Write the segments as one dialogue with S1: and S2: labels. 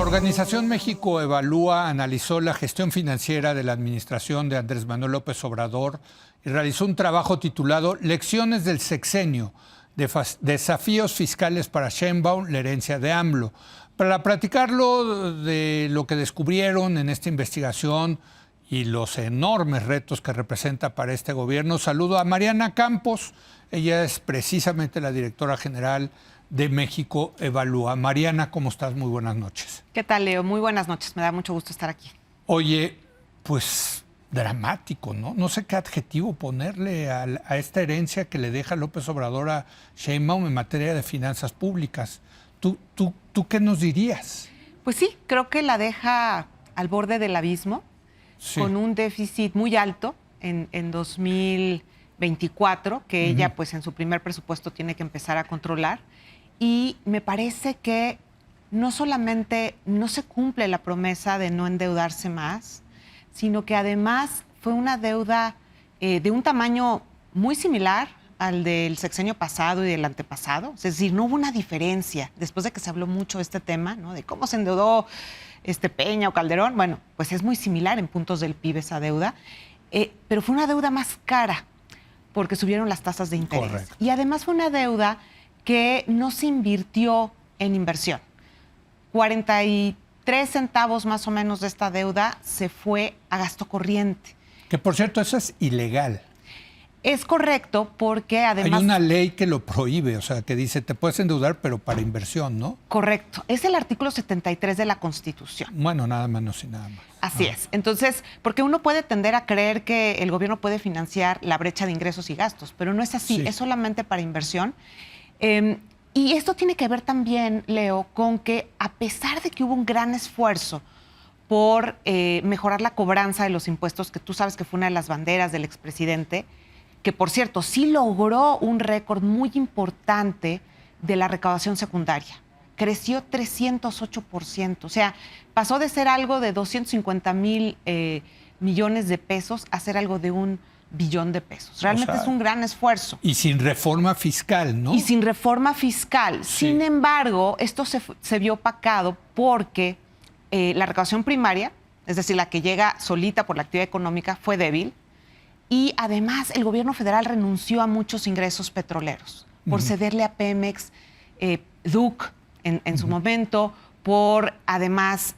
S1: Organización México Evalúa analizó la gestión financiera de la administración de Andrés Manuel López Obrador y realizó un trabajo titulado Lecciones del sexenio, desafíos fiscales para Sheinbaum, la herencia de AMLO. Para platicarlo de lo que descubrieron en esta investigación y los enormes retos que representa para este gobierno, saludo a Mariana Campos. Ella es precisamente la directora general de México Evalúa. Mariana, ¿cómo estás? Muy buenas noches.
S2: ¿Qué tal, Leo? Muy buenas noches. Me da mucho gusto estar aquí.
S1: Oye, pues dramático, ¿no? No sé qué adjetivo ponerle a esta herencia que le deja López Obrador a Sheinbaum en materia de finanzas públicas. ¿Tú qué nos dirías?
S2: Pues sí, creo que la deja al borde del abismo, sí, con un déficit muy alto en 2024, que ella pues en su primer presupuesto tiene que empezar a controlar. Y me parece que no solamente no se cumple la promesa de no endeudarse más, sino que además fue una deuda de un tamaño muy similar al del sexenio pasado y del antepasado. Es decir, no hubo una diferencia después de que se habló mucho de este tema, ¿no? De cómo se endeudó Peña o Calderón. Bueno, pues es muy similar en puntos del PIB esa deuda, pero fue una deuda más cara porque subieron las tasas de interés. Correcto. Y además fue una deuda que no se invirtió en inversión. 43 centavos más o menos de esta deuda se fue a gasto corriente.
S1: Que por cierto, eso es ilegal.
S2: Es correcto porque además...
S1: Hay una ley que lo prohíbe, o sea, que dice te puedes endeudar, pero para inversión, ¿no?
S2: Correcto. Es el artículo 73 de la Constitución.
S1: Bueno, nada menos y nada más.
S2: Así es. Entonces, porque uno puede tender a creer que el gobierno puede financiar la brecha de ingresos y gastos, pero no es así. Sí. Es solamente para inversión. Y esto tiene que ver también, Leo, con que a pesar de que hubo un gran esfuerzo por mejorar la cobranza de los impuestos, que tú sabes que fue una de las banderas del expresidente, que por cierto sí logró un récord muy importante de la recaudación secundaria. Creció 308%, o sea, pasó de ser algo de 250,000 millones de pesos a ser algo de 1 billón de pesos. Realmente es un gran esfuerzo.
S1: Y sin reforma fiscal, ¿no?
S2: Y sin reforma fiscal. Sí. Sin embargo, esto se vio opacado porque la recaudación primaria, es decir, la que llega solita por la actividad económica, fue débil. Y además el gobierno federal renunció a muchos ingresos petroleros por cederle a Pemex, Duc en su momento, por además...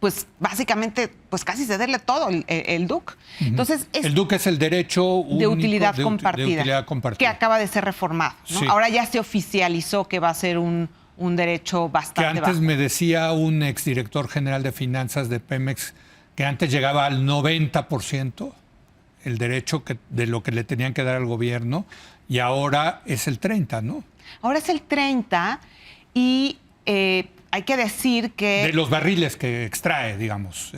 S2: pues básicamente, pues casi cederle todo el DUC. Entonces,
S1: el DUC es el derecho único
S2: de utilidad compartida, que acaba de ser reformado, ¿no? Sí. Ahora ya se oficializó que va a ser un derecho bastante bajo.
S1: Que antes me decía un exdirector general de finanzas de Pemex que antes llegaba al 90% el derecho de lo que le tenían que dar al gobierno, y ahora es el 30%, ¿no?
S2: Ahora es el 30% y... hay que decir que...
S1: De los barriles que extrae, digamos.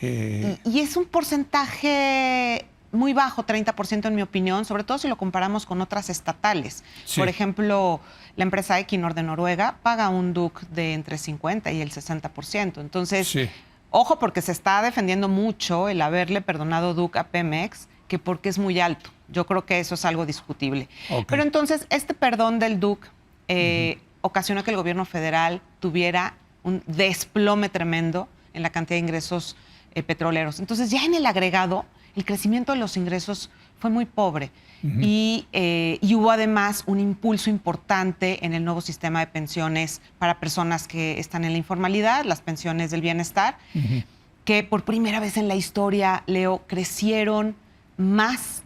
S2: Y es un porcentaje muy bajo, 30% en mi opinión, sobre todo si lo comparamos con otras estatales. Sí. Por ejemplo, la empresa Equinor de Noruega paga un DUC de entre 50 y el 60%. Entonces, sí, ojo, porque se está defendiendo mucho el haberle perdonado DUC a Pemex, que porque es muy alto. Yo creo que eso es algo discutible. Okay. Pero entonces, este perdón del DUC... ocasionó que el gobierno federal tuviera un desplome tremendo en la cantidad de ingresos petroleros. Entonces, ya en el agregado, el crecimiento de los ingresos fue muy pobre. Y hubo además un impulso importante en el nuevo sistema de pensiones para personas que están en la informalidad, las pensiones del bienestar, que por primera vez en la historia, Leo, crecieron más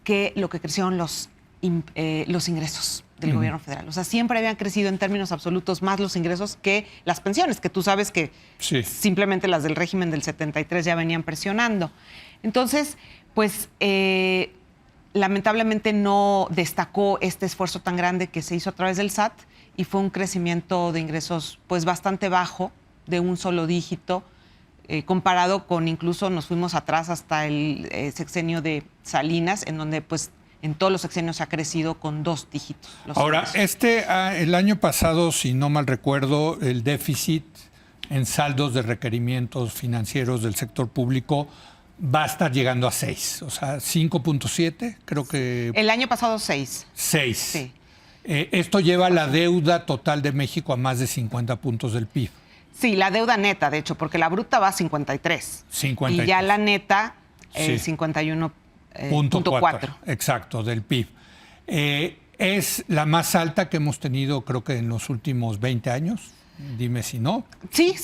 S2: que lo que crecieron los ingresos del gobierno federal. O sea, siempre habían crecido en términos absolutos más los ingresos que las pensiones, que tú sabes que sí, simplemente las del régimen del 73 ya venían presionando. Entonces, pues lamentablemente no destacó este esfuerzo tan grande que se hizo a través del SAT y fue un crecimiento de ingresos pues bastante bajo, de un solo dígito, comparado con, incluso nos fuimos atrás hasta el sexenio de Salinas, en donde pues en todos los sexenios se ha crecido con 2 dígitos.
S1: Ahora, el año pasado, si no mal recuerdo, el déficit en saldos de requerimientos financieros del sector público va a estar llegando a 6, o sea, 5.7, creo que...
S2: El año pasado 6.
S1: 6.
S2: Sí.
S1: Esto lleva la deuda total de México a más de 50 puntos del PIB.
S2: Sí, la deuda neta, de hecho, porque la bruta va a 53.
S1: 53.
S2: Y ya la neta,
S1: Sí.
S2: 51.4.
S1: Exacto, del PIB. Es la más alta que hemos tenido, creo que en los últimos 20 años. Dime si no.
S2: Sí,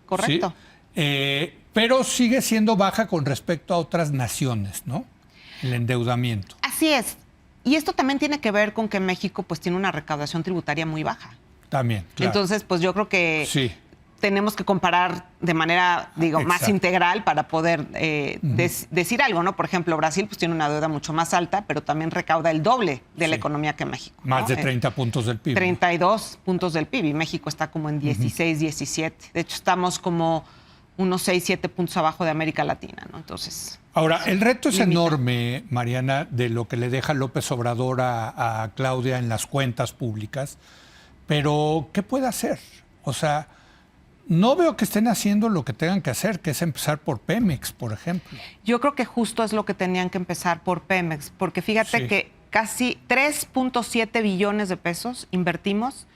S2: correcto.
S1: Sí. Pero sigue siendo baja con respecto a otras naciones, ¿no? El endeudamiento.
S2: Así es. Y esto también tiene que ver con que México pues tiene una recaudación tributaria muy baja.
S1: También, claro.
S2: Entonces, pues yo creo que
S1: sí.
S2: Tenemos que comparar de manera, más integral para poder decir algo, ¿no? Por ejemplo, Brasil pues tiene una deuda mucho más alta, pero también recauda el doble de la economía que México, ¿no?
S1: Más de 30 puntos del PIB.
S2: 32 puntos del PIB y México está como en 16, 17. De hecho, estamos como unos 6, 7 puntos abajo de América Latina, ¿no? Entonces...
S1: Ahora, el reto es enorme, Mariana, de lo que le deja López Obrador a Claudia en las cuentas públicas, pero ¿qué puede hacer? O sea... No veo que estén haciendo lo que tengan que hacer, que es empezar por Pemex, por ejemplo.
S2: Yo creo que justo es lo que tenían que empezar por Pemex, porque fíjate que casi 3.7 billones de pesos invertimos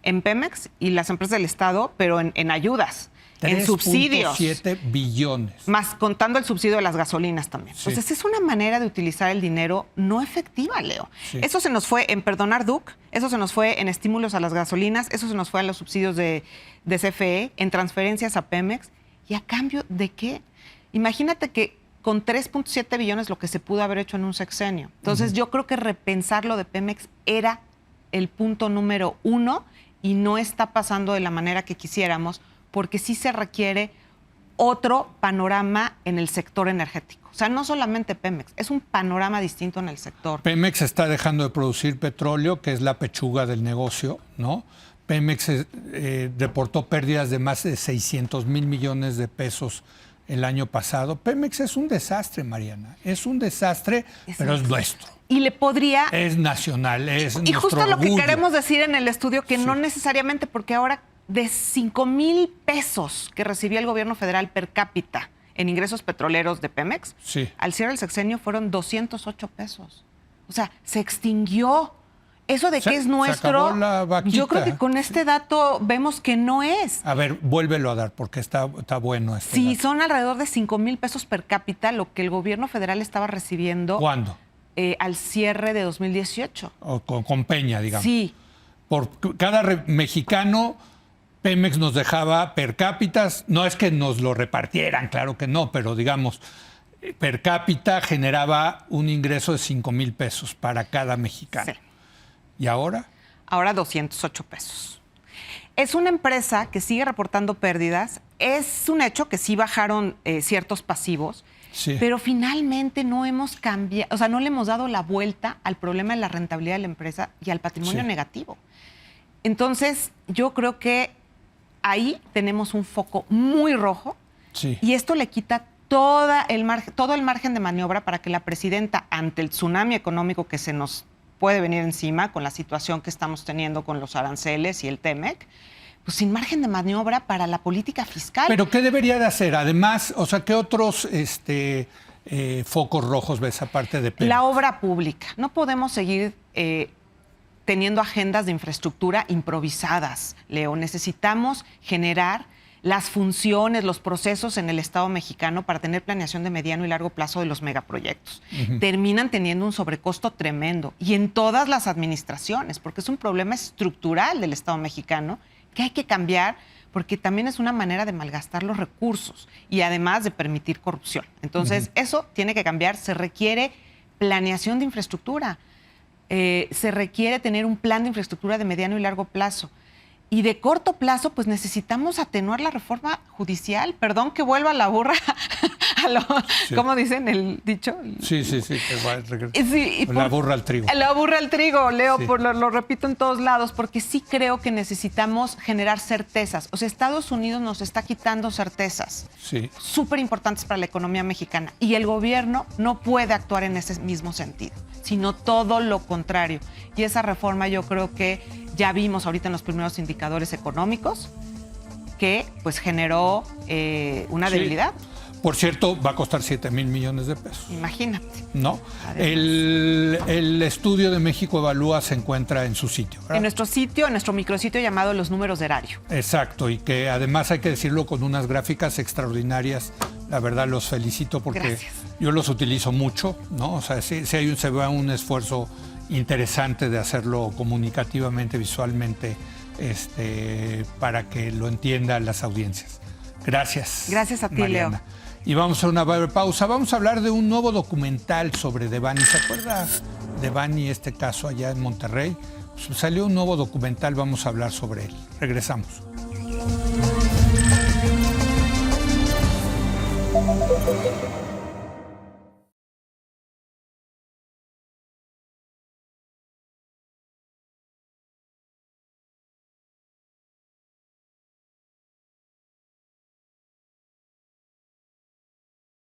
S2: en Pemex y las empresas del Estado, pero en ayudas, en subsidios.
S1: 3.7 billones.
S2: Más contando el subsidio de las gasolinas también.
S1: Sí.
S2: Entonces es una manera de utilizar el dinero no efectiva, Leo.
S1: Sí.
S2: Eso se nos fue en perdonar DUC, eso se nos fue en estímulos a las gasolinas, eso se nos fue a los subsidios de CFE, en transferencias a Pemex. ¿Y a cambio de qué? Imagínate que con 3.7 billones lo que se pudo haber hecho en un sexenio. Entonces yo creo que repensar lo de Pemex era el punto número 1 y no está pasando de la manera que quisiéramos, porque sí se requiere otro panorama en el sector energético. O sea, no solamente Pemex, es un panorama distinto en el sector.
S1: Pemex está dejando de producir petróleo, que es la pechuga del negocio, ¿no? Pemex reportó pérdidas de más de 600 mil millones de pesos el año pasado. Pemex es un desastre, Mariana. Es un desastre, pero es nuestro.
S2: Y le podría...
S1: Es nacional, es nuestro
S2: Y justo lo que
S1: orgullo.
S2: queremos decir en el estudio, que no necesariamente, porque ahora de 5,000 pesos que recibía el gobierno federal per cápita en ingresos petroleros de Pemex, al cierre del sexenio fueron 208 pesos. O sea, se extinguió. Eso de que es nuestro, yo creo que con este dato vemos que no es.
S1: A ver, vuélvelo a dar, porque está bueno este
S2: Sí,
S1: dato.
S2: son alrededor de 5,000 pesos per cápita lo que el gobierno federal estaba recibiendo.
S1: ¿Cuándo?
S2: Al cierre de 2018.
S1: O con Peña, digamos.
S2: Sí.
S1: Por cada mexicano, Pemex nos dejaba per cápita, no es que nos lo repartieran, claro que no, pero digamos, per cápita generaba un ingreso de 5,000 pesos para cada mexicano.
S2: Sí.
S1: ¿Y ahora?
S2: Ahora 208 pesos. Es una empresa que sigue reportando pérdidas. Es un hecho que sí bajaron ciertos pasivos, pero finalmente no hemos cambiado, o sea, no le hemos dado la vuelta al problema de la rentabilidad de la empresa y al patrimonio negativo. Entonces, yo creo que ahí tenemos un foco muy rojo y esto le quita todo el margen de maniobra para que la presidenta, ante el tsunami económico que se nos puede venir encima con la situación que estamos teniendo con los aranceles y el TEMEC, pues sin margen de maniobra para la política fiscal.
S1: ¿Pero qué debería de hacer? Además, o sea, ¿qué otros focos rojos ves aparte de Pemex?
S2: La obra pública. No podemos seguir teniendo agendas de infraestructura improvisadas, Leo. Necesitamos generar las funciones, los procesos en el Estado mexicano para tener planeación de mediano y largo plazo de los megaproyectos. Terminan teniendo un sobrecosto tremendo y en todas las administraciones, porque es un problema estructural del Estado mexicano que hay que cambiar, porque también es una manera de malgastar los recursos y además de permitir corrupción. Entonces, eso tiene que cambiar. Se requiere planeación de infraestructura, se requiere tener un plan de infraestructura de mediano y largo plazo. Y de corto plazo, pues necesitamos atenuar la reforma judicial. Perdón que vuelva la burra a lo, ¿cómo dicen el dicho?
S1: Sí. La burra al trigo.
S2: La burra al trigo, Leo, lo repito en todos lados, porque sí creo que necesitamos generar certezas. O sea, Estados Unidos nos está quitando certezas súper importantes para la economía mexicana. Y el gobierno no puede actuar en ese mismo sentido, sino todo lo contrario. Y esa reforma yo creo que ya vimos ahorita en los primeros indicadores económicos que pues generó una debilidad.
S1: Por cierto, va a costar 7,000 millones de pesos.
S2: Imagínate.
S1: ¿No? El estudio de México Evalúa se encuentra en su sitio, ¿verdad?
S2: En nuestro sitio, en nuestro micrositio llamado Los Números de Erario.
S1: Exacto, y que además hay que decirlo con unas gráficas extraordinarias. La verdad los felicito porque
S2: Gracias.
S1: Yo los utilizo mucho, ¿no? O sea, se ve un esfuerzo interesante de hacerlo comunicativamente, visualmente, para que lo entiendan las audiencias. Gracias.
S2: Gracias a ti,
S1: Mariana.
S2: Leo.
S1: Y vamos a una breve pausa. Vamos a hablar de un nuevo documental sobre Devani. ¿Se acuerda de Devani, este caso allá en Monterrey? Pues salió un nuevo documental, vamos a hablar sobre él. Regresamos.